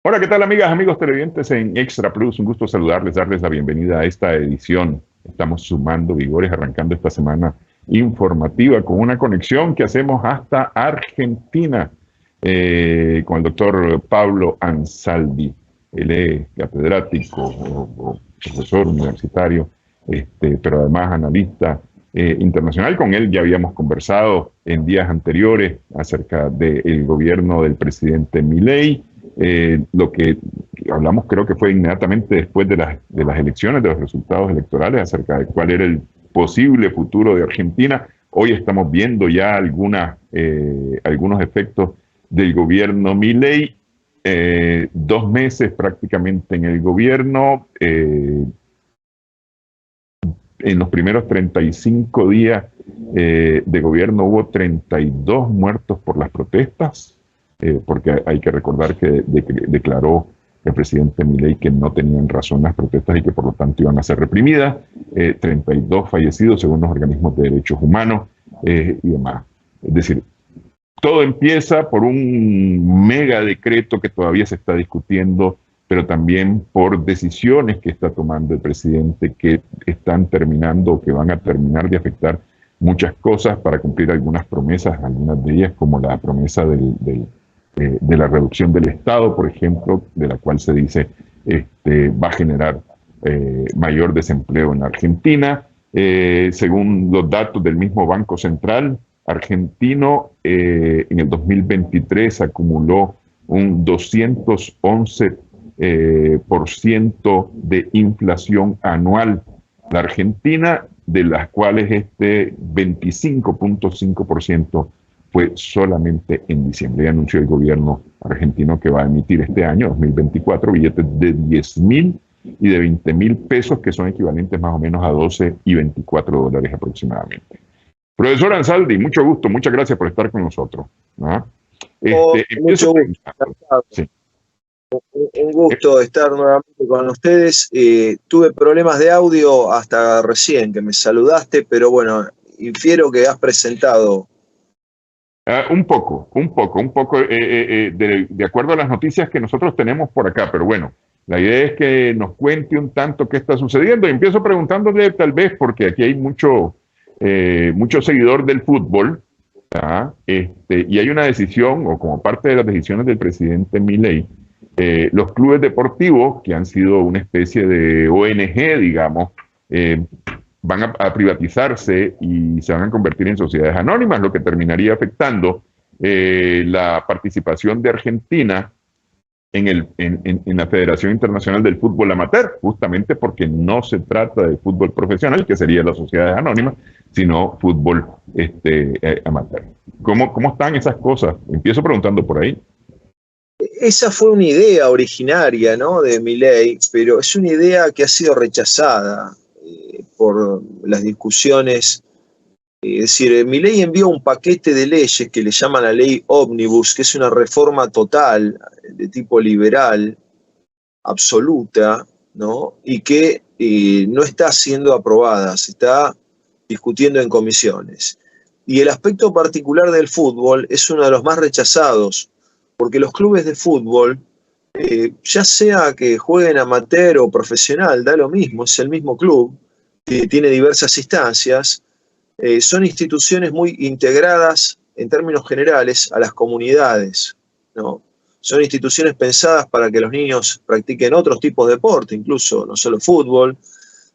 Hola, ¿qué tal amigas, amigos televidentes en Extra Plus? Un gusto saludarles, darles la bienvenida a esta edición. Estamos sumando vigores, arrancando esta semana informativa con una conexión que hacemos hasta Argentina con el doctor Pablo Ansaldi. Él es catedrático o profesor universitario, pero además analista internacional. Con él ya habíamos conversado en días anteriores acerca del gobierno del presidente Milei. Lo que hablamos creo que fue inmediatamente después de las elecciones, de los resultados electorales, acerca de cuál era el posible futuro de Argentina. Hoy estamos viendo ya algunos efectos del gobierno Milei. 2 meses prácticamente en el gobierno. En los primeros 35 días de gobierno hubo 32 muertos por las protestas. Porque hay que recordar que declaró el presidente Milei que no tenían razón las protestas y que por lo tanto iban a ser reprimidas. 32 fallecidos según los organismos de derechos humanos y demás. Es decir, todo empieza por un mega decreto que todavía se está discutiendo, pero también por decisiones que está tomando el presidente que están terminando o que van a terminar de afectar muchas cosas para cumplir algunas promesas, algunas de ellas como la promesa de la reducción del Estado, por ejemplo, de la cual se dice va a generar mayor desempleo en Argentina. Según los datos del mismo Banco Central argentino, en el 2023 acumuló un 211% de inflación anual la Argentina, de las cuales 25.5% fue solamente en diciembre. Ya anunció el gobierno argentino que va a emitir este año, 2024, billetes de 10.000 y de 20.000 pesos, que son equivalentes más o menos a 12 y 24 dólares aproximadamente. Profesor Ansaldi, mucho gusto, muchas gracias por estar con nosotros, ¿no? Mucho gusto. Sí. Un gusto estar nuevamente con ustedes. Tuve problemas de audio hasta recién que me saludaste, pero bueno, infiero que has presentado. Un poco, de acuerdo a las noticias que nosotros tenemos por acá, pero bueno, la idea es que nos cuente un tanto qué está sucediendo. Y empiezo preguntándole tal vez, porque aquí hay mucho seguidor del fútbol, y hay una decisión, o como parte de las decisiones del presidente Milei, los clubes deportivos, que han sido una especie de ONG, digamos, van a privatizarse y se van a convertir en sociedades anónimas, lo que terminaría afectando la participación de Argentina en la Federación Internacional del Fútbol Amateur, justamente porque no se trata de fútbol profesional, que sería las sociedades anónimas, sino fútbol amateur. ¿Cómo están esas cosas? Empiezo preguntando por ahí. Esa fue una idea originaria, ¿no?, de Milei, pero es una idea que ha sido rechazada por las discusiones. Es decir, Milei envió un paquete de leyes que le llaman la ley Ómnibus, que es una reforma total de tipo liberal, absoluta, ¿no?, y que no está siendo aprobada, se está discutiendo en comisiones. Y el aspecto particular del fútbol es uno de los más rechazados, porque los clubes de fútbol, ya sea que jueguen amateur o profesional, da lo mismo, es el mismo club, tiene diversas instancias, son instituciones muy integradas en términos generales a las comunidades, ¿no? Son instituciones pensadas para que los niños practiquen otros tipos de deporte, incluso no solo fútbol.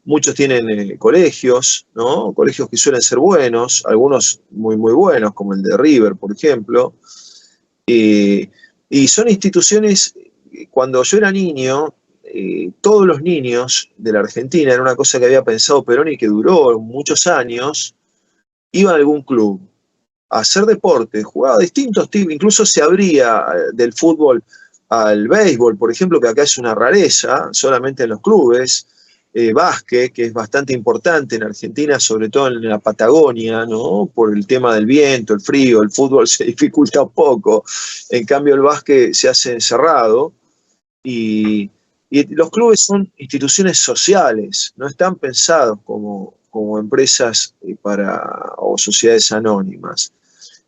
Muchos tienen colegios, ¿no?, colegios que suelen ser buenos, algunos muy, muy buenos, como el de River, por ejemplo. Y son instituciones, cuando yo era niño, todos los niños de la Argentina, era una cosa que había pensado Perón y que duró muchos años, iban a algún club a hacer deporte, jugaba distintos tipos, incluso se abría del fútbol al béisbol, por ejemplo, que acá es una rareza, solamente en los clubes, básquet, que es bastante importante en Argentina, sobre todo en la Patagonia, ¿no?, por el tema del viento, el frío, el fútbol se dificulta un poco, en cambio el básquet se hace encerrado, y los clubes son instituciones sociales, no están pensados como empresas o sociedades anónimas.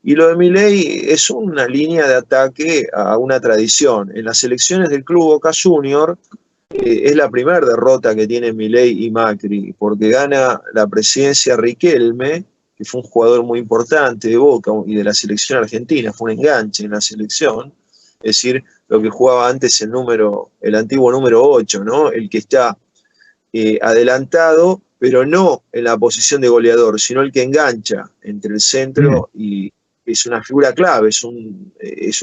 Y lo de Milei es una línea de ataque a una tradición. En las elecciones del Club Boca Junior es la primera derrota que tiene Milei y Macri, porque gana la presidencia Riquelme, que fue un jugador muy importante de Boca y de la selección argentina, fue un enganche en la selección, es decir, lo que jugaba antes el antiguo número 8, ¿no? El que está adelantado, pero no en la posición de goleador, sino el que engancha entre el centro y es una figura clave, es un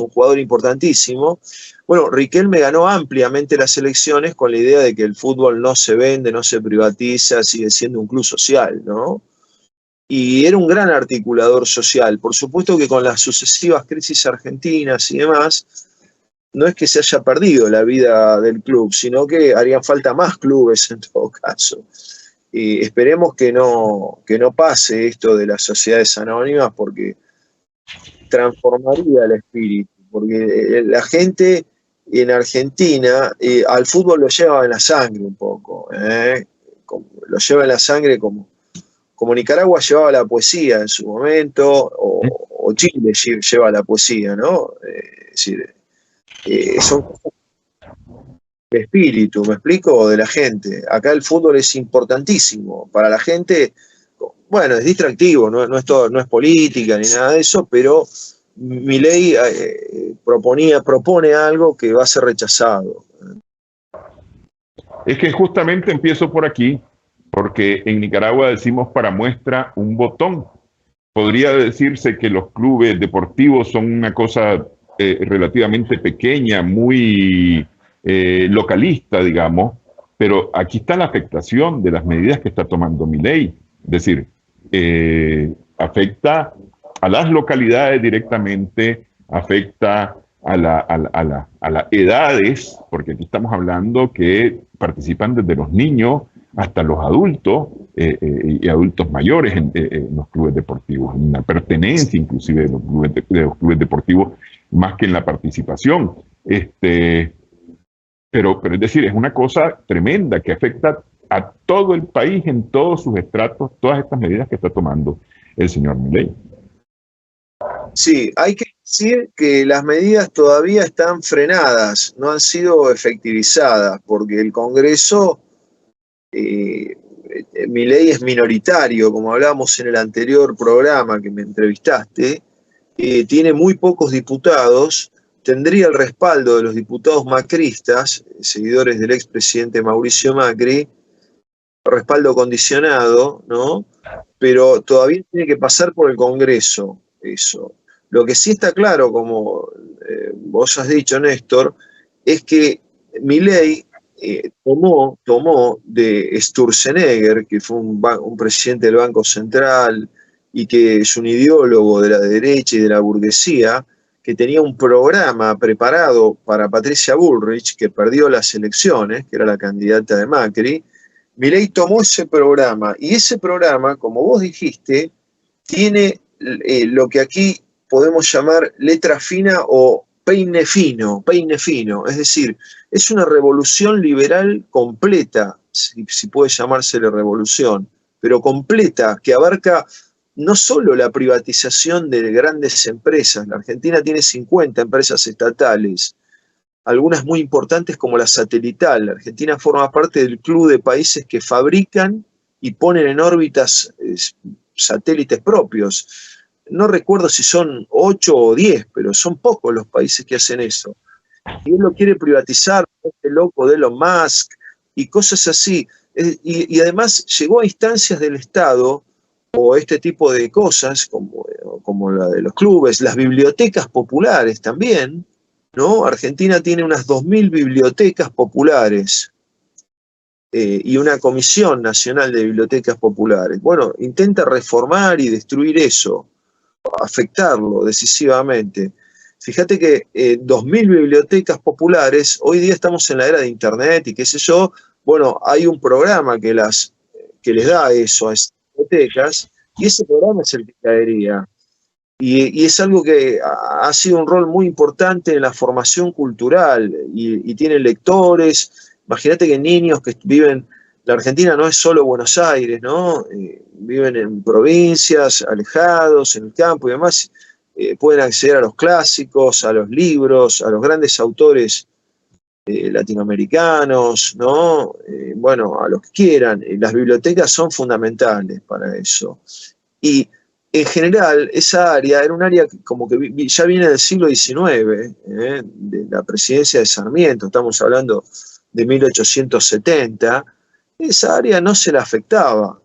jugador importantísimo. Bueno, Riquelme ganó ampliamente las elecciones con la idea de que el fútbol no se vende, no se privatiza, sigue siendo un club social, ¿no? Y era un gran articulador social. Por supuesto que con las sucesivas crisis argentinas y demás, no es que se haya perdido la vida del club, sino que harían falta más clubes en todo caso. Esperemos que no pase esto de las sociedades anónimas, porque transformaría el espíritu, porque la gente en Argentina al fútbol lo lleva en la sangre un poco, lo lleva en la sangre como Nicaragua llevaba la poesía en su momento, o Chile lleva la poesía, ¿no? Es decir, son cosas de espíritu, ¿me explico? De la gente. Acá el fútbol es importantísimo. Para la gente, bueno, es distractivo, no es política ni nada de eso, pero Milei propone algo que va a ser rechazado. Es que justamente empiezo por aquí, porque en Nicaragua decimos para muestra un botón. Podría decirse que los clubes deportivos son una cosa relativamente pequeña, muy localista, digamos, pero aquí está la afectación de las medidas que está tomando Milei. Es decir, afecta a las localidades directamente, afecta a las edades, porque aquí estamos hablando que participan desde los niños hasta los adultos y adultos mayores en los clubes deportivos, en la pertenencia inclusive de los clubes deportivos, más que en la participación. Pero es decir, es una cosa tremenda que afecta a todo el país en todos sus estratos, todas estas medidas que está tomando el señor Milei. Sí, hay que decir que las medidas todavía están frenadas, no han sido efectivizadas, porque el Congreso, Milei es minoritario, como hablábamos en el anterior programa que me entrevistaste, tiene muy pocos diputados, tendría el respaldo de los diputados macristas, seguidores del expresidente Mauricio Macri, respaldo condicionado, ¿no? Pero todavía tiene que pasar por el Congreso eso. Lo que sí está claro, como vos has dicho, Néstor, es que Milei tomó de Sturzenegger, que fue un presidente del Banco Central y que es un ideólogo de la derecha y de la burguesía, que tenía un programa preparado para Patricia Bullrich, que perdió las elecciones, que era la candidata de Macri. Milei tomó ese programa, y ese programa, como vos dijiste, tiene lo que aquí podemos llamar letra fina o peine fino, es decir, es una revolución liberal completa, si puede llamársele revolución, pero completa, que abarca no solo la privatización de grandes empresas. La Argentina tiene 50 empresas estatales, algunas muy importantes como la Satelital. La Argentina forma parte del club de países que fabrican y ponen en órbitas satélites propios. No recuerdo si son 8 o 10, pero son pocos los países que hacen eso. Y él lo quiere privatizar, este loco de Elon Musk, y cosas así. Y además llegó a instancias del Estado, o este tipo de cosas, como la de los clubes, las bibliotecas populares también, ¿no? Argentina tiene unas 2000 bibliotecas populares y una Comisión Nacional de Bibliotecas Populares. Bueno, intenta reformar y destruir eso, afectarlo decisivamente. Fíjate que 2000 bibliotecas populares, hoy día estamos en la era de Internet y qué sé yo, bueno, hay un programa que les da eso a esas bibliotecas, y ese programa es el que caería. Y es algo que ha sido un rol muy importante en la formación cultural, y tiene lectores. Imagínate que niños que viven, la Argentina no es solo Buenos Aires, ¿no? Viven en provincias, alejados, en el campo y demás, pueden acceder a los clásicos, a los libros, a los grandes autores latinoamericanos, ¿no? Bueno, a los que quieran. Las bibliotecas son fundamentales para eso. Y en general, esa área era un área que como que ya viene del siglo XIX, de la presidencia de Sarmiento, estamos hablando de 1870, esa área no se la afectaba.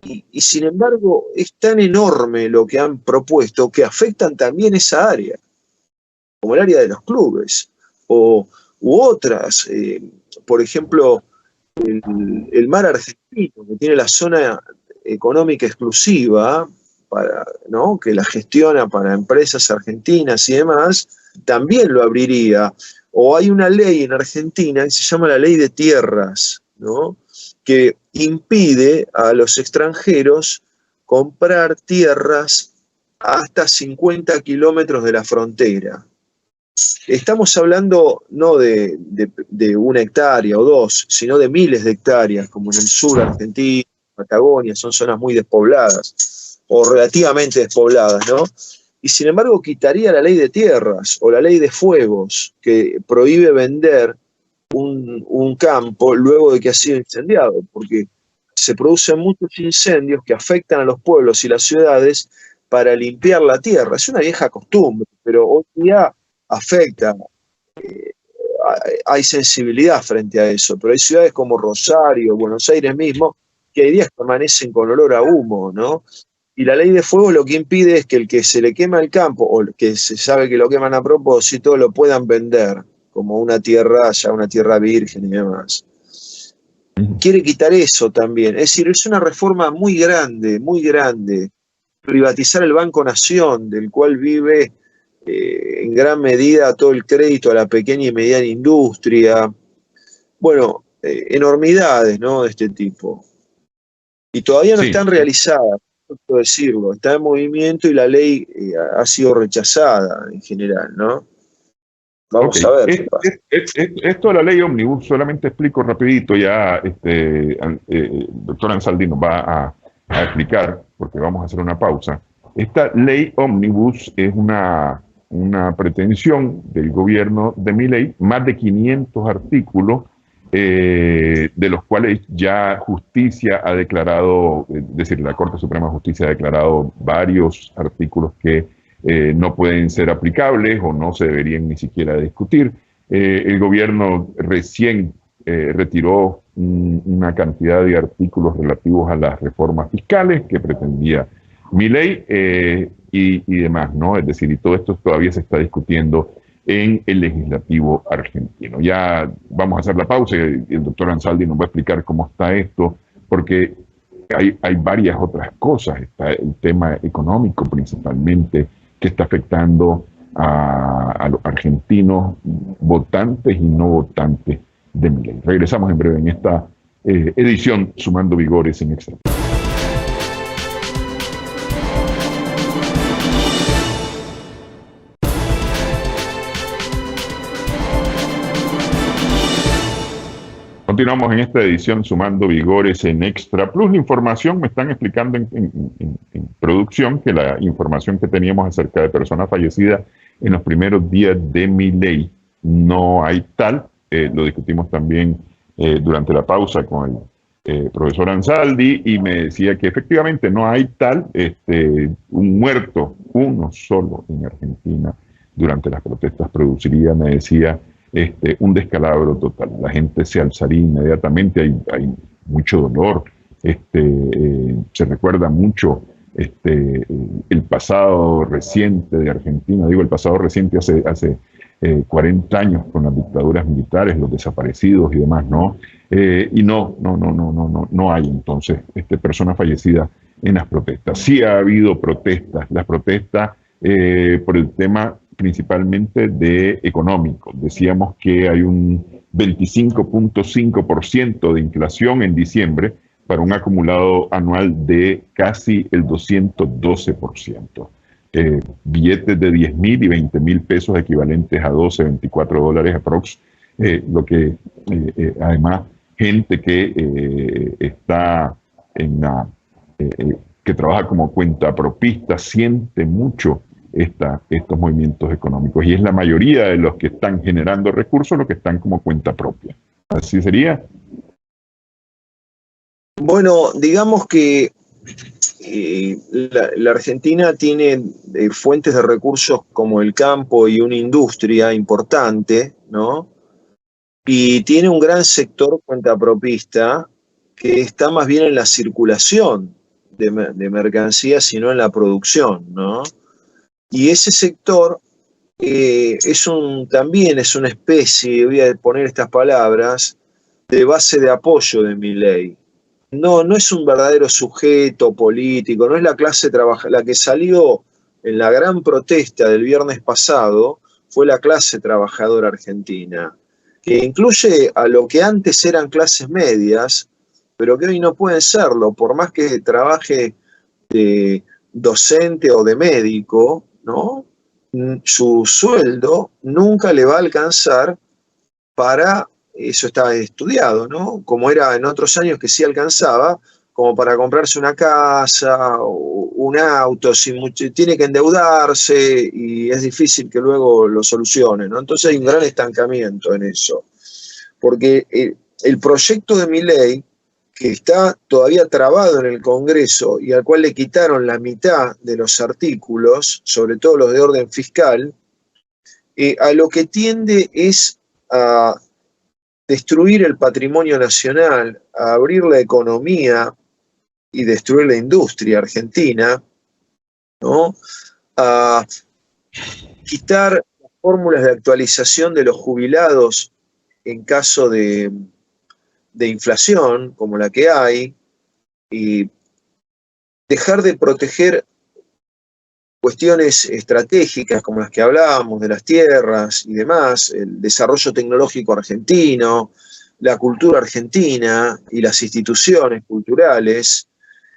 Y sin embargo, es tan enorme lo que han propuesto que afectan también esa área, como el área de los clubes, u otras, por ejemplo, el mar argentino, que tiene la zona económica exclusiva, ¿no? Que la gestiona para empresas argentinas y demás, también lo abriría. O hay una ley en Argentina que se llama la Ley de Tierras, ¿no? Que impide a los extranjeros comprar tierras hasta 50 kilómetros de la frontera. Estamos hablando no de 1 hectárea o 2, sino de miles de hectáreas, como en el sur argentino, Patagonia, son zonas muy despobladas, o relativamente despobladas, ¿no? Y sin embargo quitaría la ley de tierras, o la ley de fuegos, que prohíbe vender un campo luego de que ha sido incendiado, porque se producen muchos incendios que afectan a los pueblos y las ciudades para limpiar la tierra. Es una vieja costumbre, pero hoy día afecta, hay sensibilidad frente a eso, pero hay ciudades como Rosario, Buenos Aires mismo, que hay días que amanecen con olor a humo, ¿no? Y la ley de fuego lo que impide es que el que se le quema el campo, o el que se sabe que lo queman a propósito, lo puedan vender como una tierra, ya una tierra virgen y demás. Quiere quitar eso también, es decir, es una reforma muy grande, privatizar el Banco Nación, del cual vive en gran medida todo el crédito a la pequeña y mediana industria. Bueno, enormidades, ¿no?, de este tipo. Y todavía no están realizadas, no puedo decirlo, está en movimiento y la ley ha sido rechazada en general, ¿no? Vamos a ver. Esto de la ley Omnibus, solamente explico rapidito, ya doctor Ansaldi nos va a explicar, porque vamos a hacer una pausa. Esta ley Omnibus es una pretensión del gobierno de Milei, más de 500 artículos, de los cuales ya justicia ha declarado, es decir, la Corte Suprema de Justicia ha declarado varios artículos que no pueden ser aplicables o no se deberían ni siquiera discutir. El gobierno recién retiró una cantidad de artículos relativos a las reformas fiscales que pretendía Milei y demás, ¿no? Es decir, y todo esto todavía se está discutiendo en el legislativo argentino. Ya vamos a hacer la pausa y el doctor Ansaldi nos va a explicar cómo está esto, porque hay varias otras cosas. Está el tema económico principalmente, que está afectando a los argentinos votantes y no votantes de Milei. Regresamos en breve en esta edición Sumando Vigores en Extra. Continuamos en esta edición Sumando Vigores en Extra Plus. La información, me están explicando en producción, que la información que teníamos acerca de personas fallecidas en los primeros días de Milei no hay tal. Lo discutimos también durante la pausa con el profesor Ansaldi, y me decía que efectivamente no hay tal, un muerto, uno solo en Argentina durante las protestas produciría, me decía, un descalabro total. La gente se alzaría inmediatamente, hay mucho dolor, se recuerda mucho el pasado reciente de Argentina, digo el pasado reciente hace 40 años con las dictaduras militares, los desaparecidos y demás, ¿no? Y no hay entonces personas fallecidas en las protestas. Sí ha habido protestas, las protestas por el tema principalmente de económico. Decíamos que hay un 25.5% de inflación en diciembre para un acumulado anual de casi el 212%. Billetes de 10.000 y 20.000 pesos equivalentes a 12, 24 dólares aprox. Lo que además gente que está que trabaja como cuentapropista, siente mucho estos movimientos económicos. Y es la mayoría de los que están generando recursos los que están como cuenta propia. ¿Así sería? Bueno, digamos que la Argentina tiene fuentes de recursos como el campo y una industria importante, ¿no? Y tiene un gran sector cuentapropista que está más bien en la circulación de mercancías y no en la producción, ¿no? Y ese sector también es una especie, voy a poner estas palabras, de base de apoyo de Milei. No, no es un verdadero sujeto político, no es la clase trabajadora. La que salió en la gran protesta del viernes pasado fue la clase trabajadora argentina, que incluye a lo que antes eran clases medias, pero que hoy no pueden serlo, por más que trabaje de docente o de médico, ¿no? Su sueldo nunca le va a alcanzar para, eso está estudiado, ¿no? Como era en otros años que sí alcanzaba, como para comprarse una casa o un auto, tiene que endeudarse y es difícil que luego lo solucione, ¿no? Entonces hay un gran estancamiento en eso, porque el proyecto de Milei, que está todavía trabado en el Congreso y al cual le quitaron la mitad de los artículos, sobre todo los de orden fiscal, a lo que tiende es a destruir el patrimonio nacional, a abrir la economía y destruir la industria argentina, ¿no? A quitar las fórmulas de actualización de los jubilados en caso de inflación, como la que hay, y dejar de proteger cuestiones estratégicas como las que hablábamos de las tierras y demás, el desarrollo tecnológico argentino, la cultura argentina y las instituciones culturales,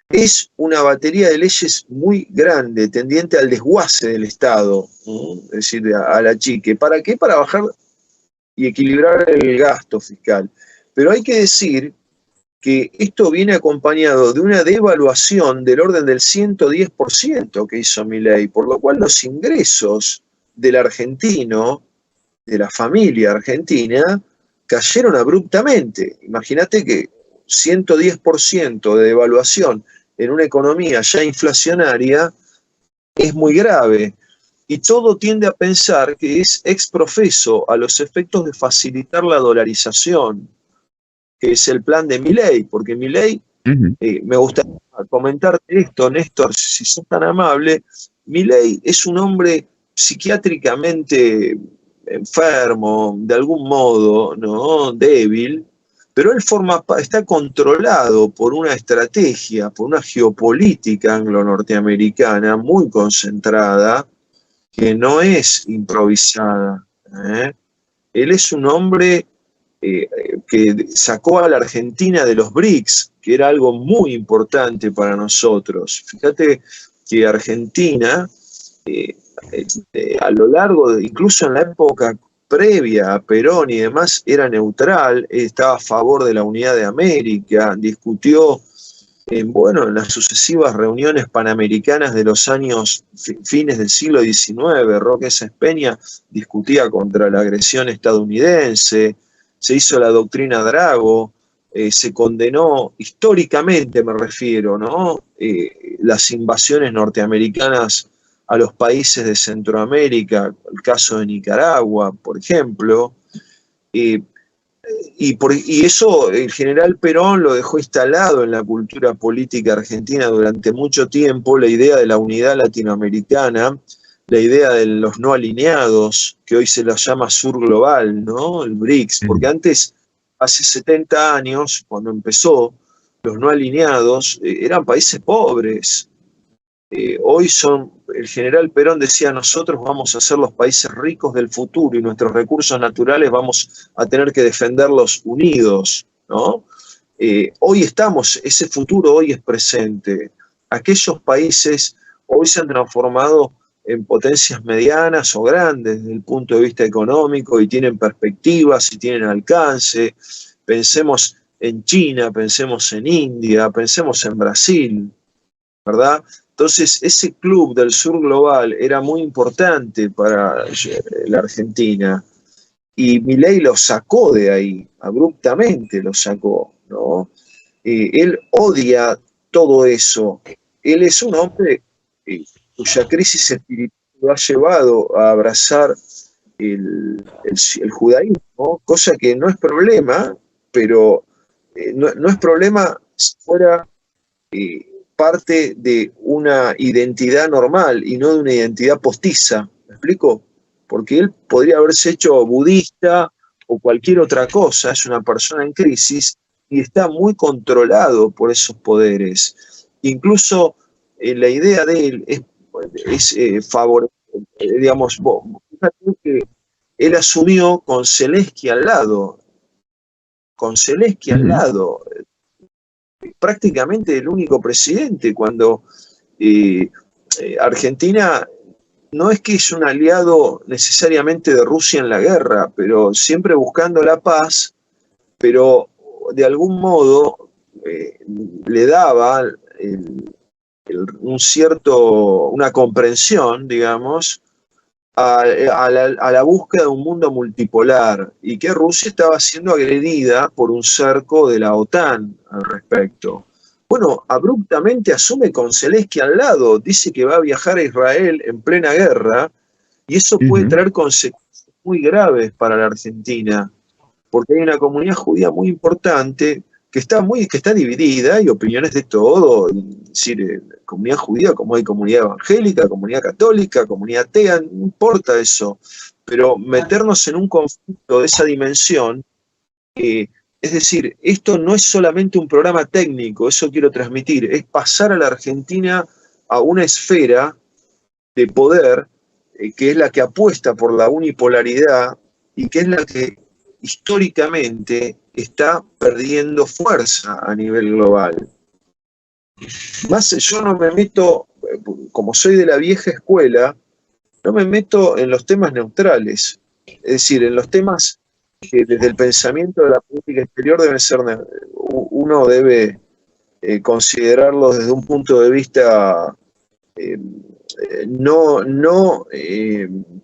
es una batería de leyes muy grande, tendiente al desguace del Estado, ¿no? Es decir, a la chique. ¿Para qué? Para bajar y equilibrar el gasto fiscal. Pero hay que decir que esto viene acompañado de una devaluación del orden del 110% que hizo Milei, por lo cual los ingresos del argentino, de la familia argentina, cayeron abruptamente. Imagínate que 110% de devaluación en una economía ya inflacionaria es muy grave. Y todo tiende a pensar que es exprofeso a los efectos de facilitar la dolarización, que es el plan de Milei, porque Milei, me gustaría comentarte esto, Néstor, si sos tan amable. Milei es un hombre psiquiátricamente enfermo, de algún modo, ¿no? Débil, pero él está controlado por una estrategia, por una geopolítica anglo-norteamericana muy concentrada, que no es improvisada, ¿eh? Él es un hombre que sacó a la Argentina de los BRICS, que era algo muy importante para nosotros. Fíjate que Argentina, a lo largo, incluso en la época previa a Perón y demás, era neutral, estaba a favor de la unidad de América, discutió en las sucesivas reuniones panamericanas de los años fines del siglo XIX, Roque Sáenz Peña discutía contra la agresión estadounidense, se hizo la doctrina Drago, se condenó históricamente, me refiero, ¿no? Las invasiones norteamericanas a los países de Centroamérica, el caso de Nicaragua, por ejemplo, y eso el general Perón lo dejó instalado en la cultura política argentina durante mucho tiempo, la idea de la unidad latinoamericana, la idea de los no alineados, que hoy se los llama Sur Global, ¿no? El BRICS, porque antes, hace 70 años, cuando empezó, los no alineados eran países pobres. Hoy el general Perón decía, nosotros vamos a ser los países ricos del futuro y nuestros recursos naturales vamos a tener que defenderlos unidos, ¿no? Hoy ese futuro hoy es presente. Aquellos países hoy se han transformado en potencias medianas o grandes desde el punto de vista económico y tienen perspectivas y tienen alcance. Pensemos en China, pensemos en India, pensemos en Brasil. ¿verdad? Entonces, ese club del sur global era muy importante para la Argentina y Milei lo sacó de ahí, abruptamente lo sacó, ¿no? Él odia todo eso. Él es un hombre cuya crisis espiritual lo ha llevado a abrazar el judaísmo, cosa que no es problema, pero no es problema si fuera parte de una identidad normal y no de una identidad postiza. ¿Me explico? Porque él podría haberse hecho budista o cualquier otra cosa, es una persona en crisis y está muy controlado por esos poderes. Incluso la idea de él es favorecer, digamos, fíjate que él asumió con Zelensky al lado, prácticamente el único presidente, cuando Argentina no es que es un aliado necesariamente de Rusia en la guerra, pero siempre buscando la paz, pero de algún modo le daba una comprensión, digamos, a la búsqueda de un mundo multipolar y que Rusia estaba siendo agredida por un cerco de la OTAN al respecto. Bueno, abruptamente asume con Zelensky al lado, dice que va a viajar a Israel en plena guerra y eso puede traer consecuencias muy graves para la Argentina, porque hay una comunidad judía muy importante que está dividida, hay opiniones de todo, es decir, comunidad judía como hay comunidad evangélica, comunidad católica, comunidad atea, no importa eso, pero meternos en un conflicto de esa dimensión, es decir, esto no es solamente un programa técnico, eso quiero transmitir, es pasar a la Argentina a una esfera de poder que es la que apuesta por la unipolaridad y que es la que históricamente está perdiendo fuerza a nivel global. Más, yo no me meto, como soy de la vieja escuela, no me meto en los temas neutrales, es decir, en los temas que desde el pensamiento de la política exterior deben ser, uno debe considerarlos desde un punto de vista no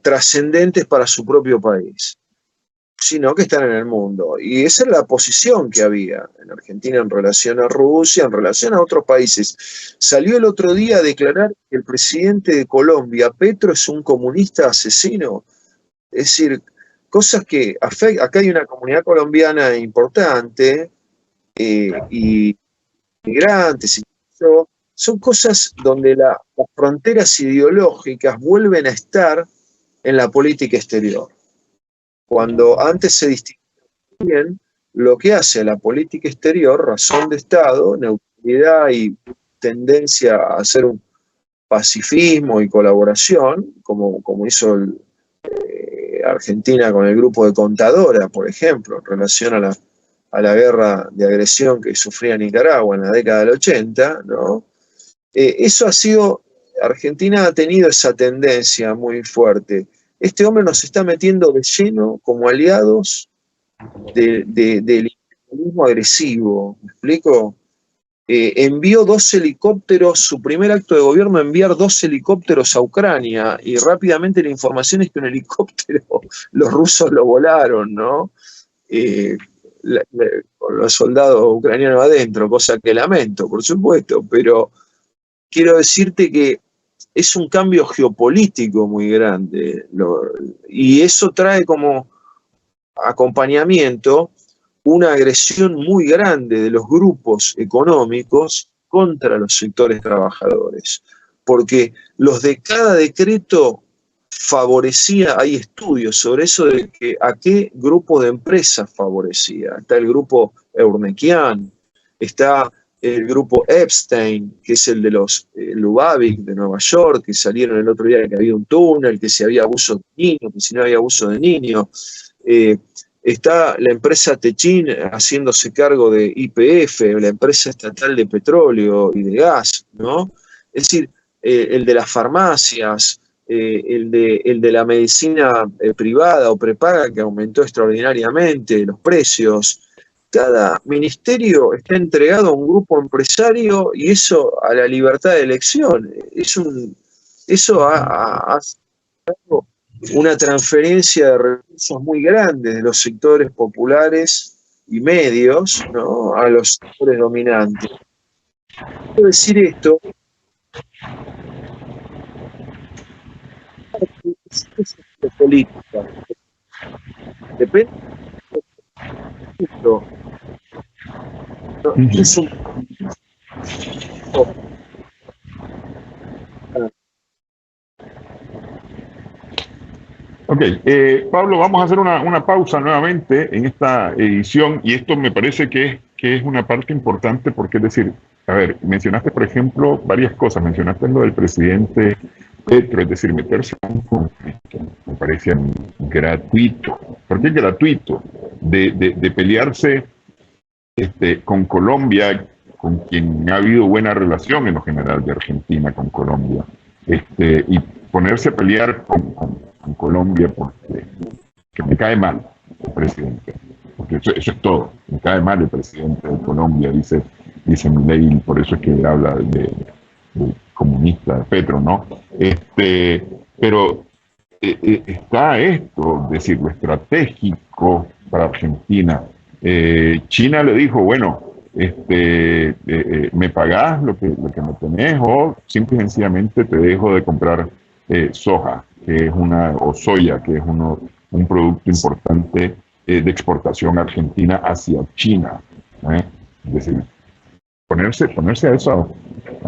trascendentes para su propio país, sino que están en el mundo. Y esa es la posición que había en Argentina en relación a Rusia, en relación a otros países. Salió el otro día a declarar que el presidente de Colombia, Petro, es un comunista asesino. Es decir, cosas que afectan. Acá hay una comunidad colombiana importante y migrantes y todo. Son cosas donde las fronteras ideológicas vuelven a estar en la política exterior. Cuando antes se distinguía bien lo que hace a la política exterior, razón de Estado, neutralidad y tendencia a hacer un pacifismo y colaboración, como hizo Argentina con el grupo de Contadora, por ejemplo, en relación a la guerra de agresión que sufría Nicaragua en la década del 80, ¿no? Eso ha sido, Argentina ha tenido esa tendencia muy fuerte. Este hombre nos está metiendo de lleno como aliados del imperialismo agresivo, ¿me explico? Envió 2 helicópteros, su primer acto de gobierno, enviar 2 helicópteros a Ucrania, y rápidamente la información es que un helicóptero, los rusos lo volaron, ¿no? Con los soldados ucranianos adentro, cosa que lamento, por supuesto, pero quiero decirte que es un cambio geopolítico muy grande, y eso trae como acompañamiento una agresión muy grande de los grupos económicos contra los sectores trabajadores, porque los de cada decreto favorecía, hay estudios sobre eso de que a qué grupo de empresas favorecía. Está el grupo Eurnequian, está el grupo Epstein, que es el de los Lubavitch de Nueva York, que salieron el otro día que había un túnel, que si había abuso de niños, que si no había abuso de niños. Está la empresa Techin haciéndose cargo de YPF, la empresa estatal de petróleo y de gas, ¿no? Es decir, el de las farmacias, el de la medicina privada o prepaga, que aumentó extraordinariamente los precios. cada ministerio está entregado a un grupo empresario y eso a la libertad de elección. Eso ha dado una transferencia de recursos muy grande de los sectores populares y medios, ¿no?, a los sectores dominantes. Quiero decir esto, es de política. Depende de esto. Es un... Ok, Pablo, vamos a hacer una pausa nuevamente en esta edición y esto me parece que es una parte importante porque es decir, a ver, mencionaste por ejemplo varias cosas, mencionaste lo del presidente Petro, es decir, meterse en un conflicto, me parece a mí gratuito. ¿Por qué gratuito? De pelearse con Colombia, con quien ha habido buena relación en lo general de Argentina con Colombia, y ponerse a pelear con Colombia porque que me cae mal el presidente, porque eso es todo, me cae mal el presidente de Colombia, dice Milei, por eso es que habla de comunista, de Petro, ¿no? Pero está esto, es decir, lo estratégico para Argentina. China le dijo, bueno, me pagás lo que me tenés o simple y sencillamente te dejo de comprar soja, que es o soya, que es un producto importante de exportación argentina hacia China. Es decir, ponerse a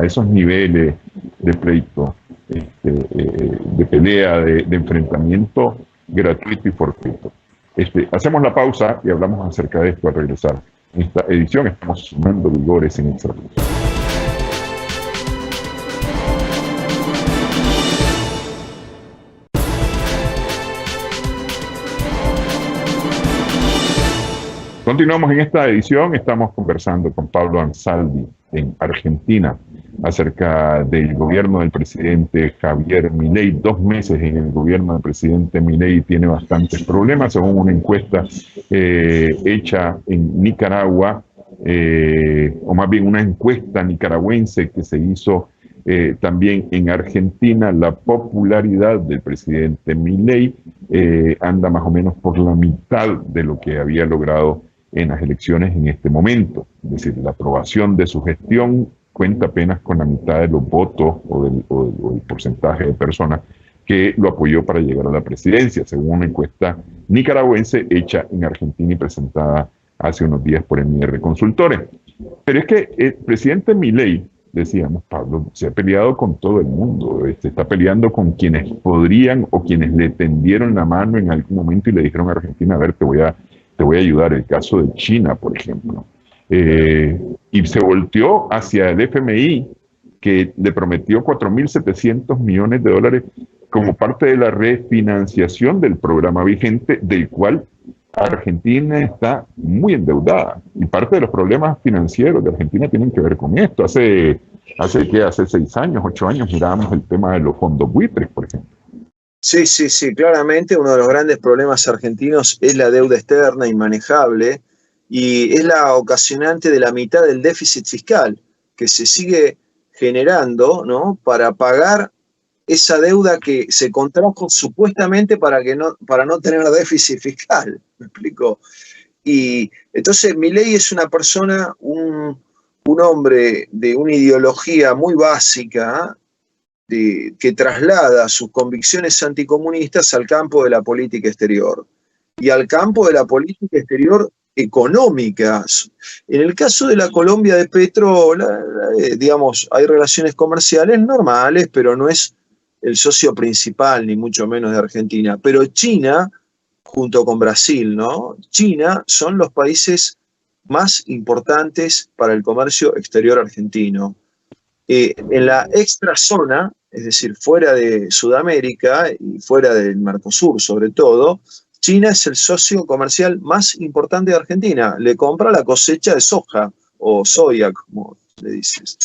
esos niveles de pleito, de pelea, de enfrentamiento gratuito y fortuito. Hacemos la pausa y hablamos acerca de esto al regresar. En esta edición estamos sumando vigores en Extrapunto. Continuamos en esta edición, estamos conversando con Pablo Ansaldi en Argentina acerca del gobierno del presidente Javier Milei. 2 meses en el gobierno del presidente Milei tiene bastantes problemas, según una encuesta hecha en Nicaragua, o más bien una encuesta nicaragüense que se hizo también en Argentina. La popularidad del presidente Milei anda más o menos por la mitad de lo que había logrado en las elecciones en este momento. Es decir, la aprobación de su gestión cuenta apenas con la mitad de los votos o del porcentaje de personas que lo apoyó para llegar a la presidencia, según una encuesta nicaragüense hecha en Argentina y presentada hace unos días por MR Consultores. Pero es que el presidente Milei, decíamos, Pablo, se ha peleado con todo el mundo, está peleando con quienes podrían o quienes le tendieron la mano en algún momento y le dijeron a Argentina, a ver, te voy a ayudar. El caso de China, por ejemplo. Y se volteó hacia el FMI, que le prometió $4.700 millones como parte de la refinanciación del programa vigente, del cual Argentina está muy endeudada. Y parte de los problemas financieros de Argentina tienen que ver con esto. Hace 6 años, 8 años, mirábamos el tema de los fondos buitres, por ejemplo. Sí, claramente uno de los grandes problemas argentinos es la deuda externa inmanejable y es la ocasionante de la mitad del déficit fiscal que se sigue generando, ¿no?, para pagar esa deuda que se contrajo supuestamente para no tener déficit fiscal. ¿Me explico? Y entonces Milei es una persona, un hombre de una ideología muy básica, que traslada sus convicciones anticomunistas al campo de la política exterior y al campo de la política exterior económica. En el caso de la Colombia de Petro, digamos, hay relaciones comerciales normales, pero no es el socio principal, ni mucho menos de Argentina. Pero China, junto con Brasil, ¿no? China son los países más importantes para el comercio exterior argentino. En la extrazona, es decir, fuera de Sudamérica y fuera del Mercosur sobre todo, China es el socio comercial más importante de Argentina. Le compra la cosecha de soja o soya, como le dices.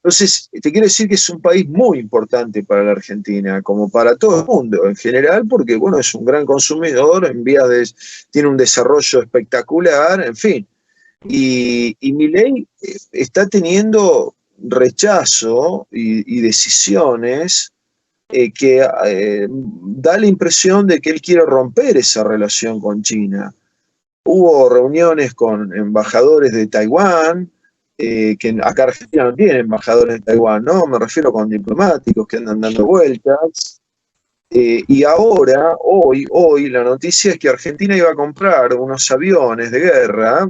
Entonces, te quiero decir que es un país muy importante para la Argentina, como para todo el mundo en general, porque, bueno, es un gran consumidor, tiene un desarrollo espectacular, en fin. Y Milei está teniendo rechazo y decisiones que da la impresión de que él quiere romper esa relación con China. Hubo reuniones con embajadores de Taiwán, que acá Argentina no tiene embajadores de Taiwán, ¿no? Me refiero con diplomáticos que andan dando vueltas. Y ahora, hoy, la noticia es que Argentina iba a comprar unos aviones de guerra,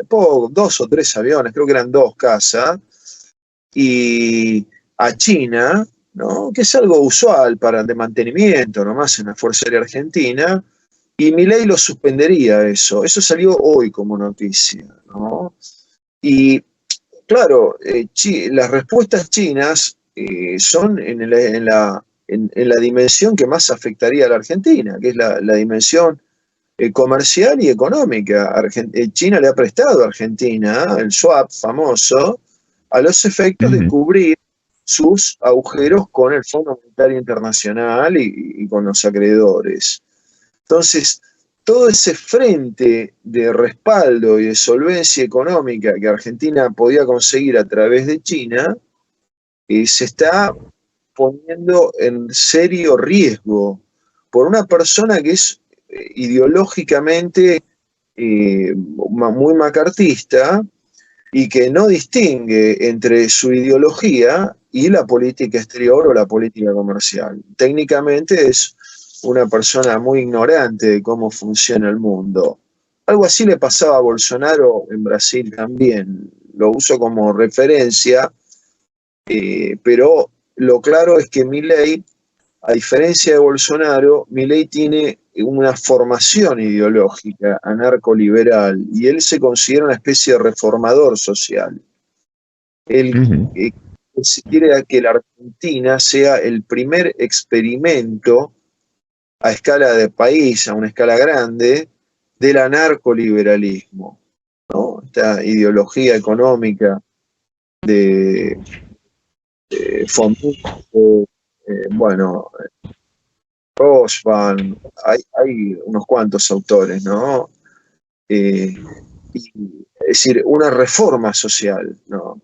2 o 3 aviones, creo que eran 2 casas, y a China, ¿no? Que es algo usual de mantenimiento nomás en la Fuerza Aérea Argentina, y Milei lo suspendería eso. Eso salió hoy como noticia, ¿no? Y claro, las respuestas chinas son en la dimensión que más afectaría a la Argentina, que es la dimensión comercial y económica. China le ha prestado a Argentina el swap famoso a los efectos de cubrir sus agujeros con el Fondo Monetario Internacional y con los acreedores. Entonces, todo ese frente de respaldo y de solvencia económica que Argentina podía conseguir a través de China, se está poniendo en serio riesgo por una persona que es ideológicamente muy macartista y que no distingue entre su ideología y la política exterior o la política comercial. Técnicamente es una persona muy ignorante de cómo funciona el mundo. Algo así le pasaba a Bolsonaro en Brasil también. Lo uso como referencia, pero lo claro es que Milei, a diferencia de Bolsonaro, Milei tiene una formación ideológica anarcoliberal y él se considera una especie de reformador social. Él quiere que la Argentina sea el primer experimento a escala de país, a una escala grande, del anarcoliberalismo, ¿no? Esta ideología económica de fomento, bueno, Rosban, hay unos cuantos autores, ¿no? Es decir, una reforma social, ¿no?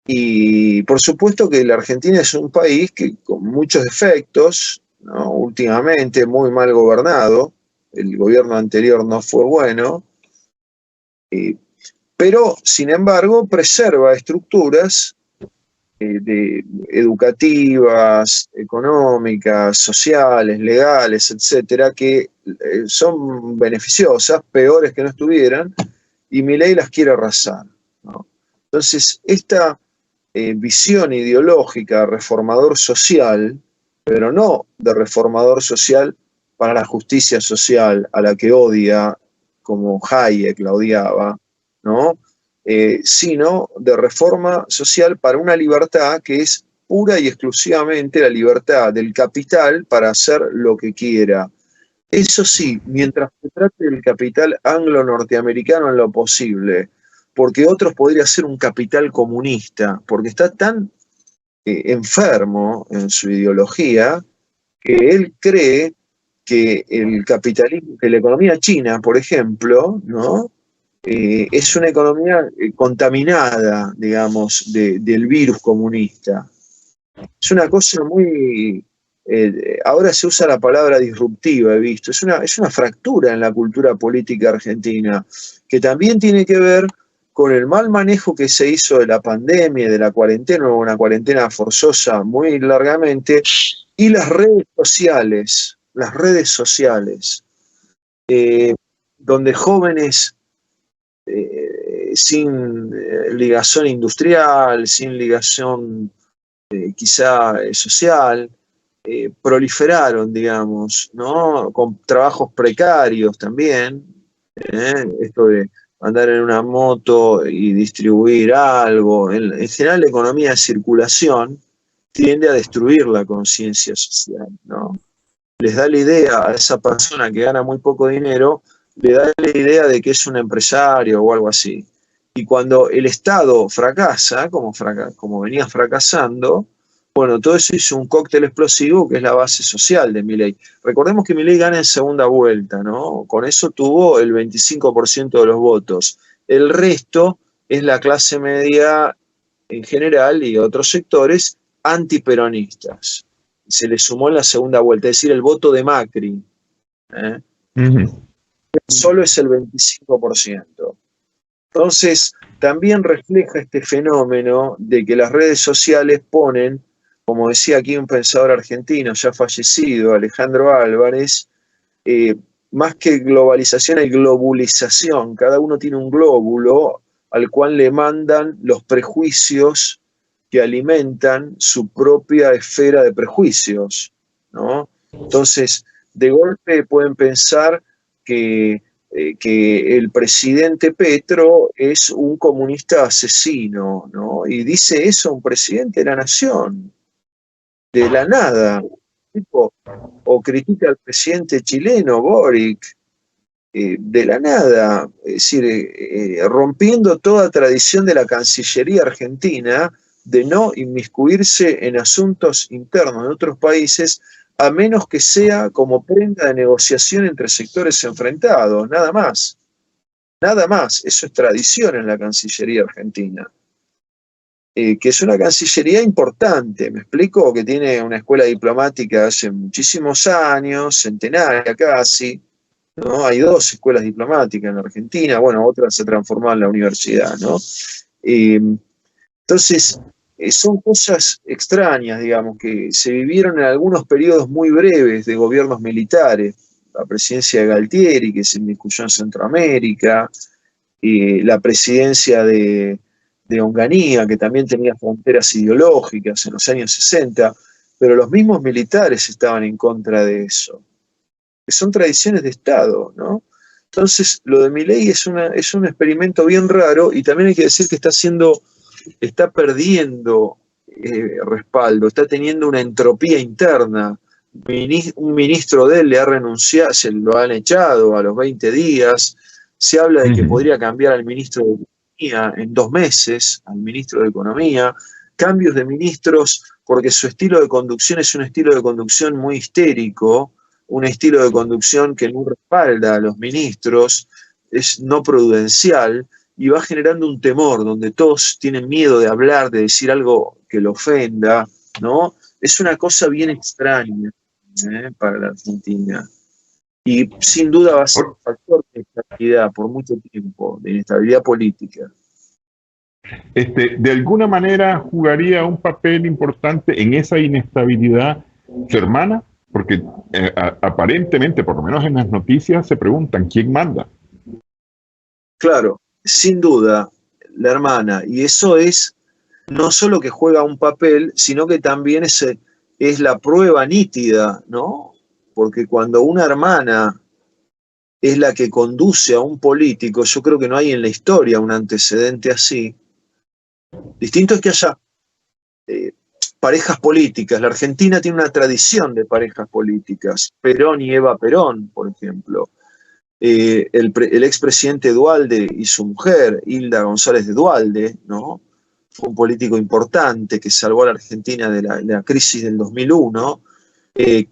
Y por supuesto que la Argentina es un país que con muchos defectos, ¿no? Últimamente muy mal gobernado, el gobierno anterior no fue bueno, pero sin embargo preserva estructuras educativas, económicas, sociales, legales, etcétera, que son beneficiosas, peores que no estuvieran, y Milei las quiere arrasar, ¿no? Entonces, esta visión ideológica, reformador social, pero no de reformador social para la justicia social, a la que odia, como Hayek la odiaba, ¿no? Sino de reforma social para una libertad que es pura y exclusivamente la libertad del capital para hacer lo que quiera. Eso sí, mientras se trate del capital anglo-norteamericano en lo posible, porque otros podría ser un capital comunista, porque está tan enfermo en su ideología que él cree que el capitalismo, que la economía china, por ejemplo, ¿no? Es una economía contaminada, digamos, del virus comunista. Es una cosa muy... ahora se usa la palabra disruptiva, he visto. Es una fractura en la cultura política argentina, que también tiene que ver con el mal manejo que se hizo de la pandemia, de la cuarentena, una cuarentena forzosa muy largamente, y las redes sociales, donde jóvenes sin ligación industrial, sin ligación quizá social, proliferaron, digamos, ¿no? Con trabajos precarios también, esto de andar en una moto y distribuir algo. En general, la economía de circulación tiende a destruir la conciencia social, ¿no? Les da la idea a esa persona que gana muy poco dinero, le da la idea de que es un empresario o algo así. Y cuando el Estado fracasa, como venía fracasando, bueno, todo eso hizo un cóctel explosivo que es la base social de Milei. Recordemos que Milei gana en segunda vuelta, ¿no? Con eso tuvo el 25% de los votos. El resto es la clase media en general y otros sectores antiperonistas. Se le sumó en la segunda vuelta, es decir, el voto de Macri, ¿eh? Solo es el 25%. Entonces, también refleja este fenómeno de que las redes sociales ponen, como decía aquí un pensador argentino ya fallecido, Alejandro Álvarez, más que globalización hay globulización. Cada uno tiene un glóbulo al cual le mandan los prejuicios que alimentan su propia esfera de prejuicios, ¿no? Entonces, de golpe pueden pensar que el presidente Petro es un comunista asesino, ¿no? Y dice eso un presidente de la nación, de la nada. Tipo, o critica al presidente chileno, Boric, de la nada, es decir, rompiendo toda tradición de la Cancillería argentina de no inmiscuirse en asuntos internos de otros países, a menos que sea como prenda de negociación entre sectores enfrentados, nada más. Nada más, eso es tradición en la Cancillería argentina. Que es una Cancillería importante, me explico, que tiene una escuela diplomática hace muchísimos años, centenaria casi, ¿no? Hay 2 escuelas diplomáticas en la Argentina, bueno, otra se transformó en la universidad, ¿no? Entonces, son cosas extrañas, digamos, que se vivieron en algunos periodos muy breves de gobiernos militares, la presidencia de Galtieri, que se inmiscuyó en Centroamérica, la presidencia de Onganía, que también tenía fronteras ideológicas en los años 60, pero los mismos militares estaban en contra de eso, que son tradiciones de Estado, ¿no? Entonces, lo de Milei es un experimento bien raro, y también hay que decir que está perdiendo respaldo, está teniendo una entropía interna. Un ministro de él le ha renunciado, se lo han echado a los 20 días, se habla de que podría cambiar al ministro de Economía en 2 meses, al ministro de Economía, cambios de ministros, porque su estilo de conducción es un estilo de conducción muy histérico, un estilo de conducción que no respalda a los ministros, es no prudencial, y va generando un temor donde todos tienen miedo de hablar, de decir algo que lo ofenda, ¿no? Es una cosa bien extraña para la Argentina. Y sin duda va a ser un factor de inestabilidad por mucho tiempo, de inestabilidad política. De alguna manera jugaría un papel importante en esa inestabilidad su hermana, porque aparentemente, por lo menos en las noticias, se preguntan quién manda. Claro, sin duda, la hermana, y eso es no solo que juega un papel, sino que también es la prueba nítida, ¿no? Porque cuando una hermana es la que conduce a un político, yo creo que no hay en la historia un antecedente así. Distinto es que haya parejas políticas. La Argentina tiene una tradición de parejas políticas. Perón y Eva Perón, por ejemplo. El expresidente Duhalde y su mujer, Hilda González de Duhalde, ¿no? Fue un político importante que salvó a la Argentina de la crisis del 2001.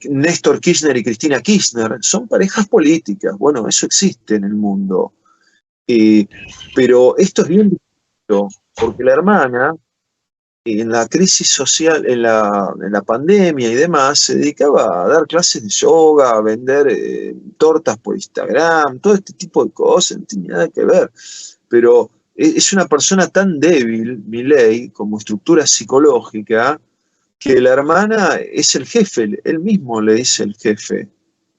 Néstor Kirchner y Cristina Kirchner son parejas políticas. Bueno, eso existe en el mundo. Pero esto es bien distinto, porque la hermana, en la crisis social, en la pandemia y demás, se dedicaba a dar clases de yoga, a vender tortas por Instagram, todo este tipo de cosas, no tiene nada que ver. Pero es una persona tan débil, Milei, como estructura psicológica, que la hermana es el jefe, él mismo le dice el jefe.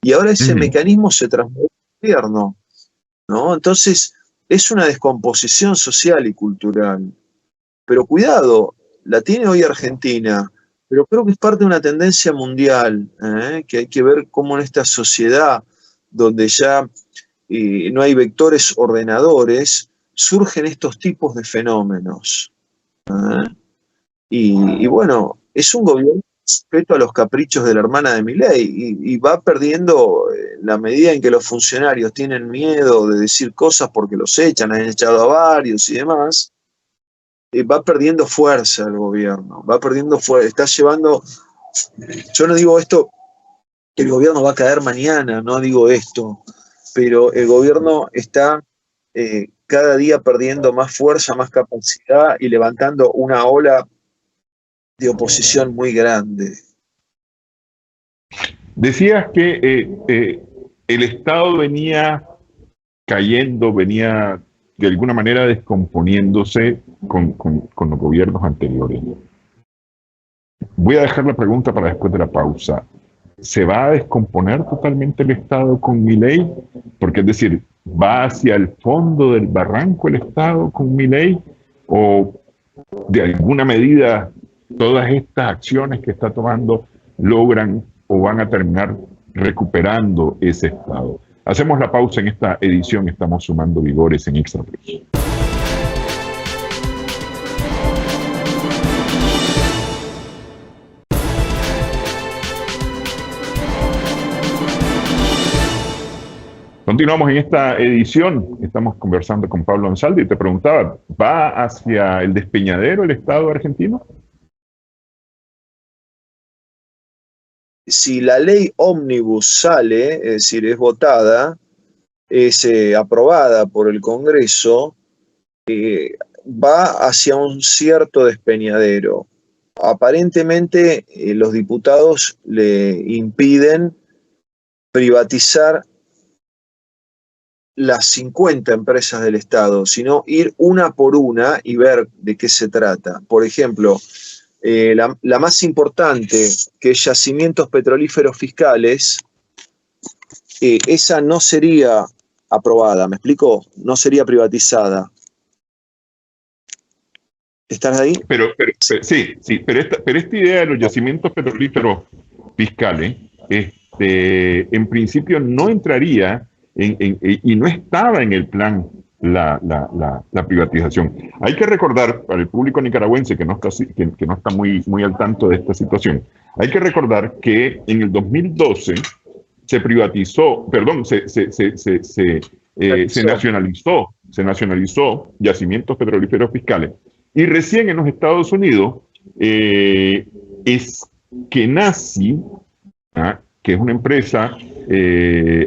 Y ahora ese mecanismo se transformó en gobierno, ¿no? Entonces, es una descomposición social y cultural. Pero cuidado, la tiene hoy Argentina, pero creo que es parte de una tendencia mundial, que hay que ver cómo en esta sociedad donde ya no hay vectores ordenadores, surgen estos tipos de fenómenos. Y bueno, es un gobierno respecto a los caprichos de la hermana de Milei y va perdiendo la medida en que los funcionarios tienen miedo de decir cosas porque los echan, han echado a varios y demás, va perdiendo fuerza el gobierno, va perdiendo fuerza, está llevando, yo no digo esto, que el gobierno va a caer mañana, no digo esto, pero el gobierno está cada día perdiendo más fuerza, más capacidad y levantando una ola de oposición muy grande. Decías que el Estado venía cayendo, venía de alguna manera descomponiéndose con los gobiernos anteriores. Voy a dejar la pregunta para después de la pausa. ¿Se va a descomponer totalmente el Estado con Milei? Porque es decir, ¿va hacia el fondo del barranco el Estado con Milei? ¿O de alguna medida todas estas acciones que está tomando logran o van a terminar recuperando ese Estado? Hacemos la pausa en esta edición, estamos sumando vigores en Extra Plus. Continuamos en esta edición, estamos conversando con Pablo Ansaldi y te preguntaba, ¿va hacia el despeñadero el Estado argentino? Si la ley ómnibus sale, es decir, es votada, es aprobada por el Congreso, va hacia un cierto despeñadero. Aparentemente los diputados le impiden privatizar las 50 empresas del Estado, sino ir una por una y ver de qué se trata. Por ejemplo, la más importante, que es Yacimientos Petrolíferos Fiscales, esa no sería aprobada, ¿me explico? No sería privatizada. ¿Estás ahí? Sí, pero esta idea de los yacimientos petrolíferos fiscales, en principio no entraría y no estaba en el plan la privatización. Hay que recordar, para el público nicaragüense que no está muy al tanto de esta situación, hay que recordar que en el 2012 se privatizó, perdón, se nacionalizó Yacimientos Petrolíferos Fiscales. Y recién en los Estados Unidos es que Nazi, que es una empresa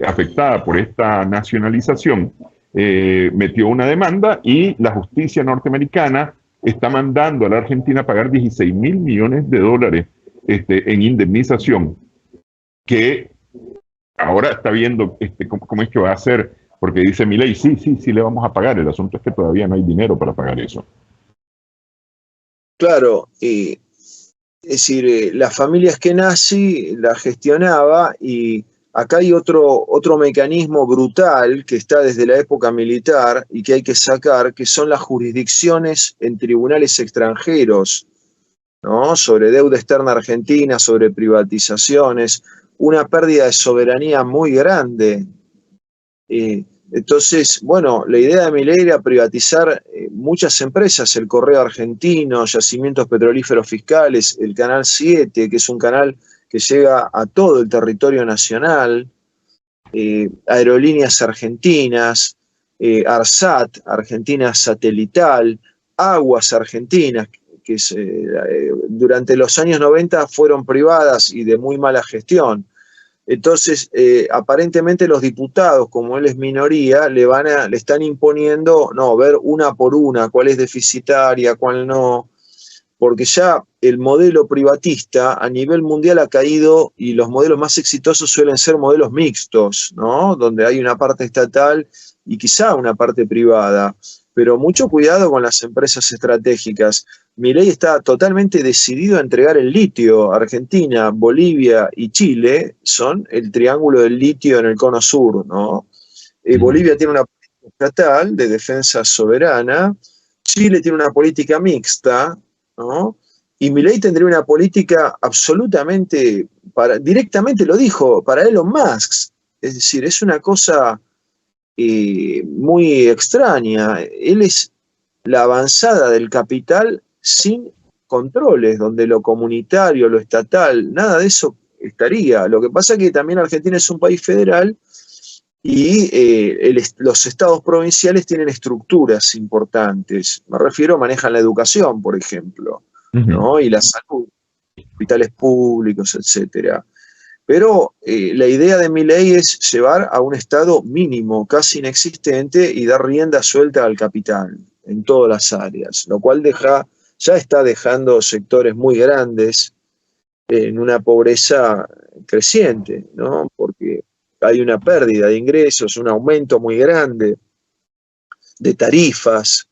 afectada por esta nacionalización, metió una demanda y la justicia norteamericana está mandando a la Argentina a pagar 16 mil millones de dólares en indemnización, que ahora está viendo cómo es que va a hacer, porque dice Milei, sí le vamos a pagar, el asunto es que todavía no hay dinero para pagar eso. Claro, es decir, la familia Eskenazi la gestionaba y acá hay otro mecanismo brutal que está desde la época militar y que hay que sacar, que son las jurisdicciones en tribunales extranjeros, ¿no? Sobre deuda externa argentina, sobre privatizaciones, una pérdida de soberanía muy grande. Entonces, bueno, la idea de Milei era privatizar muchas empresas, el Correo Argentino, Yacimientos Petrolíferos Fiscales, el Canal 7, que es un canal que llega a todo el territorio nacional, Aerolíneas Argentinas, ARSAT, Argentina Satelital, Aguas Argentinas, que durante los años 90 fueron privadas y de muy mala gestión. Entonces, aparentemente los diputados, como él es minoría, le están imponiendo, no, ver una por una, cuál es deficitaria, cuál no, porque ya el modelo privatista a nivel mundial ha caído y los modelos más exitosos suelen ser modelos mixtos, ¿no? Donde hay una parte estatal y quizá una parte privada. Pero mucho cuidado con las empresas estratégicas. Milei está totalmente decidido a entregar el litio. Argentina, Bolivia y Chile son el triángulo del litio en el cono sur, ¿no? Bolivia tiene una política estatal de defensa soberana, Chile tiene una política mixta, ¿no? Y Milei tendría una política absolutamente, directamente lo dijo, para Elon Musk. Es decir, es una cosa muy extraña. Él es la avanzada del capital sin controles, donde lo comunitario, lo estatal, nada de eso estaría. Lo que pasa es que también Argentina es un país federal y los estados provinciales tienen estructuras importantes. Me refiero, manejan la educación, por ejemplo, ¿no? Y la salud, hospitales públicos, etcétera. Pero la idea de Milei es llevar a un estado mínimo, casi inexistente, y dar rienda suelta al capital en todas las áreas, lo cual ya está dejando sectores muy grandes en una pobreza creciente, ¿no? Porque hay una pérdida de ingresos, un aumento muy grande de tarifas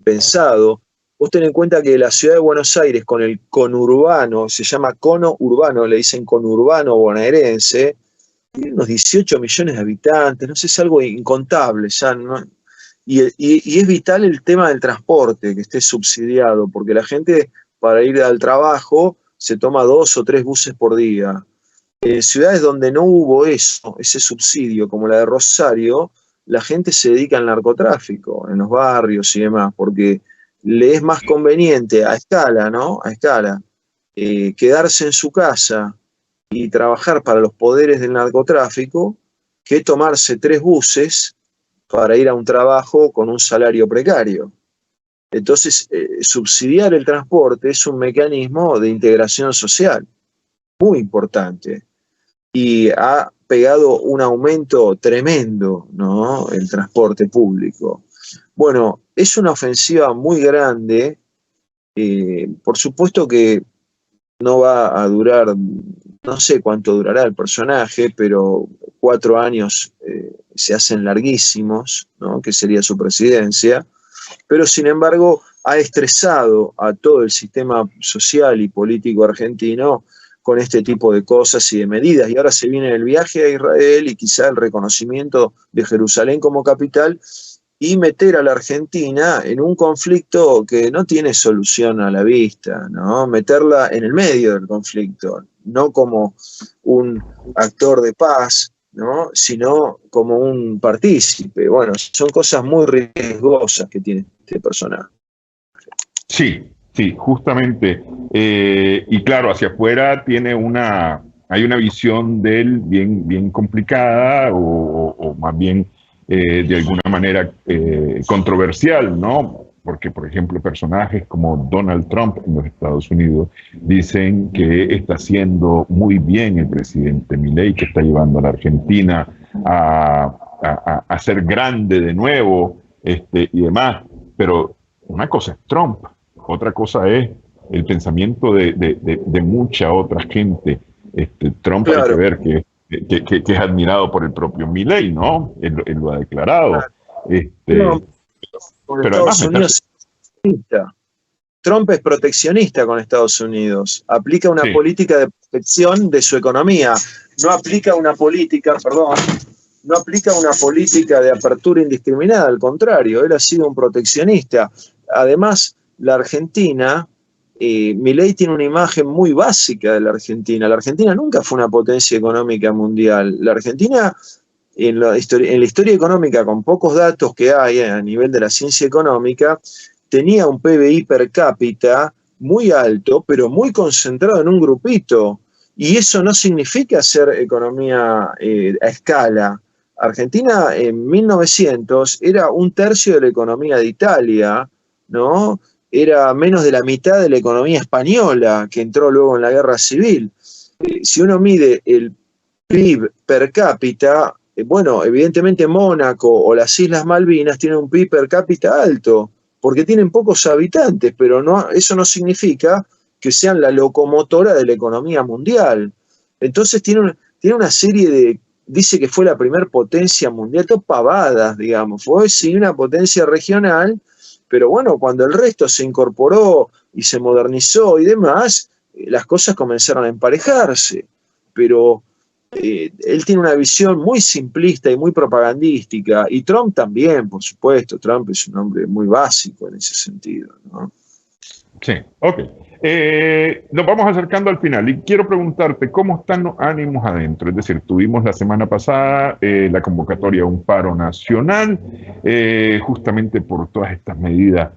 pensado. Vos ten en cuenta que la ciudad de Buenos Aires, con el conurbano, se llama cono urbano, le dicen conurbano bonaerense, tiene unos 18 millones de habitantes, no sé, es algo incontable ya, ¿no? Y es vital el tema del transporte, que esté subsidiado, porque la gente para ir al trabajo se toma 2 o 3 buses por día. En ciudades donde no hubo ese subsidio, como la de Rosario, la gente se dedica al narcotráfico, en los barrios y demás, porque le es más conveniente a escala, ¿no? A escala, quedarse en su casa y trabajar para los poderes del narcotráfico que tomarse 3 buses para ir a un trabajo con un salario precario. Entonces, subsidiar el transporte es un mecanismo de integración social muy importante y ha pegado un aumento tremendo, ¿no? El transporte público. Bueno, es una ofensiva muy grande. Por supuesto que no va a durar, no sé cuánto durará el personaje, pero 4 años se hacen larguísimos, ¿no? Que sería su presidencia, pero sin embargo ha estresado a todo el sistema social y político argentino con este tipo de cosas y de medidas. Y ahora se viene el viaje a Israel y quizá el reconocimiento de Jerusalén como capital y meter a la Argentina en un conflicto que no tiene solución a la vista, ¿no? Meterla en el medio del conflicto, no como un actor de paz, ¿no? Sino como un partícipe. Bueno, son cosas muy riesgosas que tiene este personaje. Sí, sí, justamente. Y claro, hacia afuera hay una visión de él bien complicada o más bien de alguna manera controversial, ¿no? Porque, por ejemplo, personajes como Donald Trump en los Estados Unidos dicen que está haciendo muy bien el presidente Milei, que está llevando a la Argentina a ser grande de nuevo y demás. Pero una cosa es Trump, otra cosa es el pensamiento de mucha otra gente. Trump, claro, hay que ver que es admirado por el propio Milei, ¿no? Él lo ha declarado. No, pero Estados Unidos Trump es proteccionista con Estados Unidos. Aplica una política de protección de su economía. No aplica una política, no aplica una política de apertura indiscriminada, al contrario, él ha sido un proteccionista. Además, la Argentina, Milei tiene una imagen muy básica de la Argentina. La Argentina nunca fue una potencia económica mundial. La Argentina, en la historia económica, con pocos datos que hay a nivel de la ciencia económica, tenía un PBI per cápita muy alto, pero muy concentrado en un grupito. Y eso no significa ser economía a escala. Argentina en 1900 era 1/3 de la economía de Italia, ¿no? Era menos de la mitad de la economía española, que entró luego en la guerra civil. Si uno mide el PIB per cápita, bueno, evidentemente Mónaco o las Islas Malvinas tienen un PIB per cápita alto, porque tienen pocos habitantes, pero no, eso no significa que sean la locomotora de la economía mundial. Entonces tiene una serie de... Dice que fue la primer potencia mundial, todo pavadas, digamos. Fue sí una potencia regional, pero bueno, cuando el resto se incorporó y se modernizó y demás, las cosas comenzaron a emparejarse. Pero él tiene una visión muy simplista y muy propagandística, y Trump también, por supuesto. Trump es un hombre muy básico en ese sentido, ¿no? Sí, ok. Nos vamos acercando al final y quiero preguntarte cómo están los ánimos adentro. Es decir, tuvimos la semana pasada la convocatoria a un paro nacional, justamente por todas estas medidas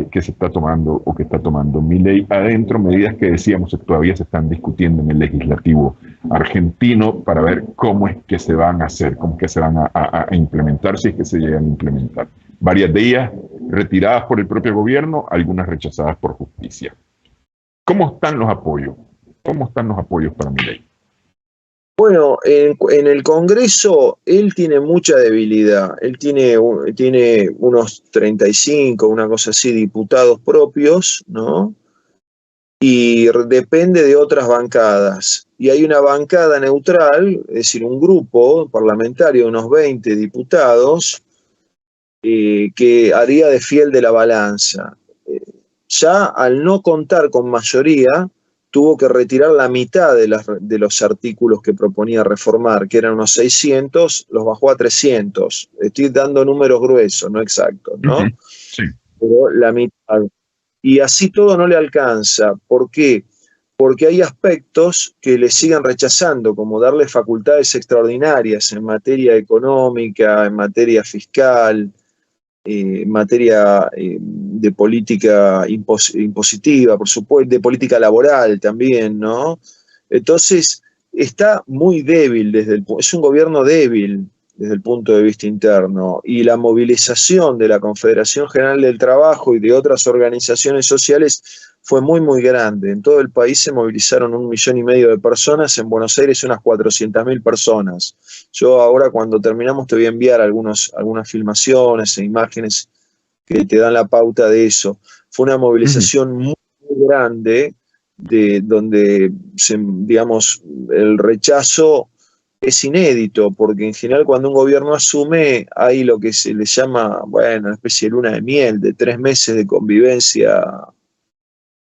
que se está tomando o que está tomando Milei adentro, medidas que decíamos que todavía se están discutiendo en el legislativo argentino para ver cómo es que se van a hacer, cómo es que se van a implementar, si es que se llegan a implementar. Varias de ellas retiradas por el propio gobierno, algunas rechazadas por justicia. ¿Cómo están los apoyos? ¿Cómo están los apoyos para Milei? Bueno, en el Congreso él tiene mucha debilidad. Él tiene unos 35, una cosa así, diputados propios, ¿no? Y depende de otras bancadas. Y hay una bancada neutral, es decir, un grupo parlamentario de unos 20 diputados que haría de fiel de la balanza. Ya al no contar con mayoría, tuvo que retirar la mitad de los artículos que proponía reformar, que eran unos 600, los bajó a 300. Estoy dando números gruesos, no exactos, ¿no? Sí. Pero la mitad. Y así todo no le alcanza. ¿Por qué? Porque hay aspectos que le siguen rechazando, como darle facultades extraordinarias en materia económica, en materia fiscal, en materia de política impositiva, por supuesto, de política laboral también, ¿no? Entonces, está muy débil, es un gobierno débil desde el punto de vista interno, y la movilización de la Confederación General del Trabajo y de otras organizaciones sociales fue muy, muy grande. En todo el país se movilizaron 1,5 millones de personas, en Buenos Aires unas 400.000 personas. Yo ahora, cuando terminamos, te voy a enviar algunas filmaciones e imágenes que te dan la pauta de eso. Fue una movilización muy, muy grande, donde, digamos, el rechazo es inédito, porque en general cuando un gobierno asume hay lo que se le llama, bueno, una especie de luna de miel, de 3 meses de convivencia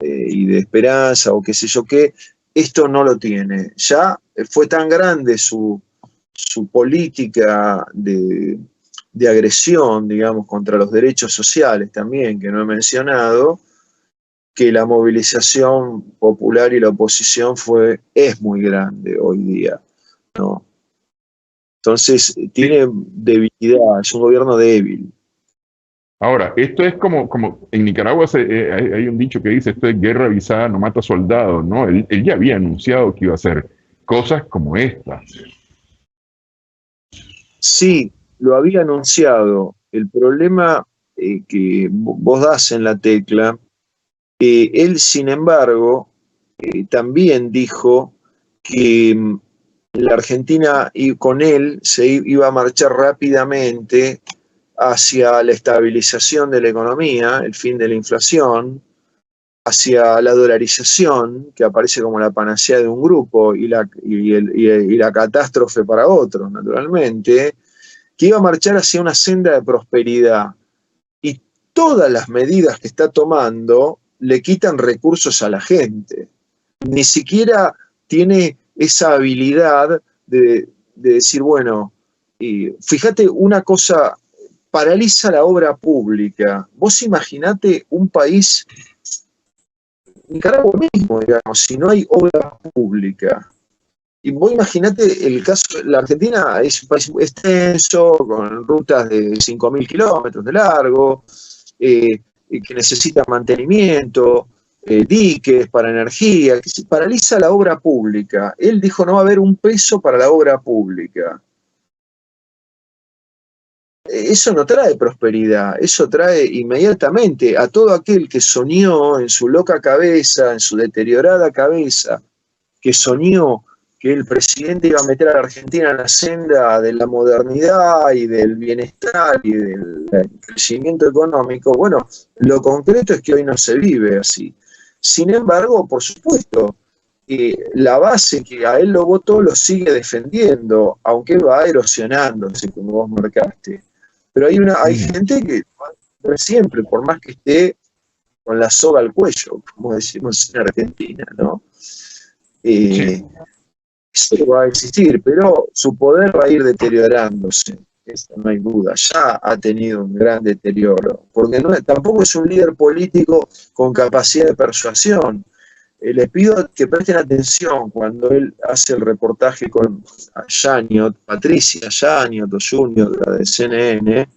y de esperanza o qué sé yo qué. Esto no lo tiene. Ya fue tan grande su política de agresión, digamos, contra los derechos sociales también, que no he mencionado, que la movilización popular y la oposición es muy grande hoy día, ¿no? Entonces, tiene debilidad, es un gobierno débil. Ahora, esto es como en Nicaragua hay un dicho que dice, esto es guerra avisada, no mata soldados, ¿no? Él ya había anunciado que iba a hacer cosas como estas. Sí, lo había anunciado. El problema que vos das en la tecla, él, sin embargo, también dijo que la Argentina y con él se iba a marchar rápidamente hacia la estabilización de la economía, el fin de la inflación, hacia la dolarización, que aparece como la panacea de un grupo y la catástrofe para otros, naturalmente, que iba a marchar hacia una senda de prosperidad. Y todas las medidas que está tomando le quitan recursos a la gente. Ni siquiera tiene esa habilidad de decir, bueno, fíjate una cosa, paraliza la obra pública. Vos imaginate un país, Nicaragua mismo, digamos, si no hay obra pública. Y vos imaginate el caso, la Argentina es un país extenso, con rutas de 5.000 kilómetros de largo, que necesita mantenimiento, diques para energía, que se paraliza la obra pública. Él dijo no va a haber un peso para la obra pública. Eso no trae prosperidad, eso trae inmediatamente a todo aquel que soñó en su loca cabeza, en su deteriorada cabeza, que soñó que el presidente iba a meter a la Argentina en la senda de la modernidad y del bienestar y del crecimiento económico. Bueno, lo concreto es que hoy no se vive así. Sin embargo, por supuesto, la base que a él lo votó lo sigue defendiendo, aunque va erosionándose, como vos marcaste. Pero hay gente que siempre, por más que esté con la soga al cuello, como decimos en Argentina, ¿no? Sí. Eso va a existir, pero su poder va a ir deteriorándose, eso no hay duda. Ya ha tenido un gran deterioro, porque tampoco es un líder político con capacidad de persuasión. les pido que presten atención cuando él hace el reportaje con Yáñez, Patricia Yáñez o Junior, la de CNN,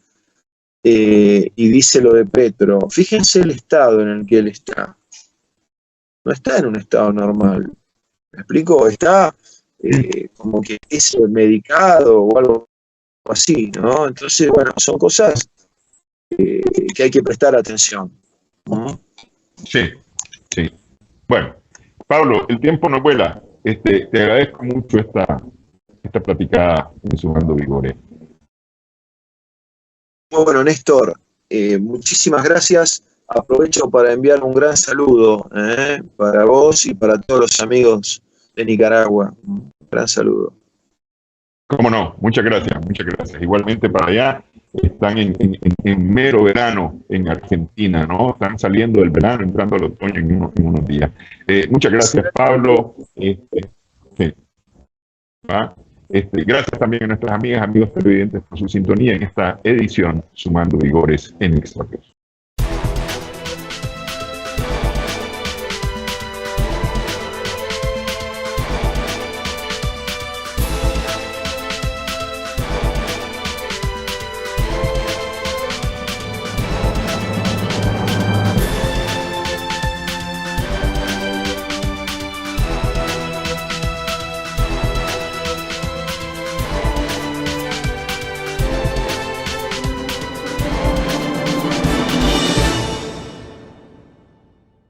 y dice lo de Petro. Fíjense el estado en el que él está. No está en un estado normal. ¿Me explico? Está como que es medicado o algo así, ¿no? Entonces, bueno, son cosas que hay que prestar atención, ¿no? Sí, sí. Bueno, Pablo, el tiempo no vuela. Te agradezco mucho esta platicada en Sumando Vigores. Bueno, Néstor, muchísimas gracias. Aprovecho para enviar un gran saludo para vos y para todos los amigos de Nicaragua. Un gran saludo. Cómo no, muchas gracias, muchas gracias. Igualmente para allá, están en mero verano en Argentina, ¿no? Están saliendo del verano, entrando al otoño en unos días. Muchas gracias, Pablo. Sí, ¿va? Gracias también a nuestras amigas, amigos televidentes por su sintonía en esta edición Sumando Vigores en Extra Plus.